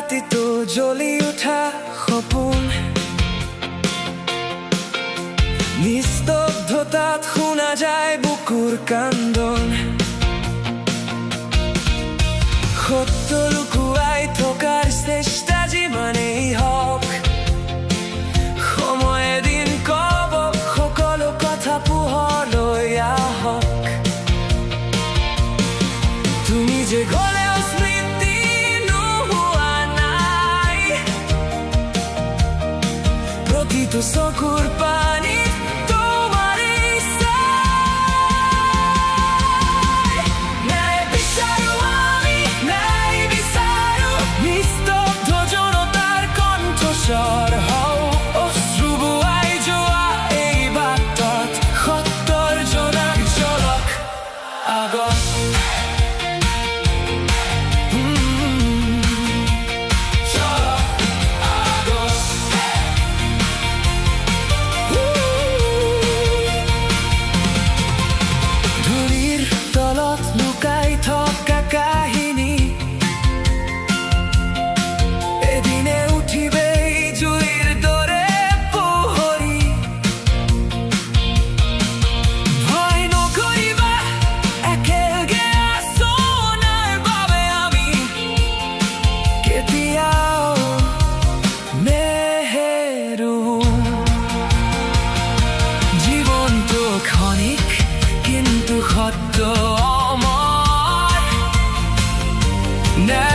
ৰাতিটো জ্বলি উঠা সপোন নিস্তব্ধতাত শুনা যায় বুকুৰ কান্দন সত্য লুকুৱাই থকাৰ চেষ্টা যিমানেই হওক সময় এদিন ক'ব সকলো কথা পোহৰলৈ আহক তুমি যে গ'লেও স্মৃতি নোহোৱা নাই প্ৰতিটো চকুৰ পানী Now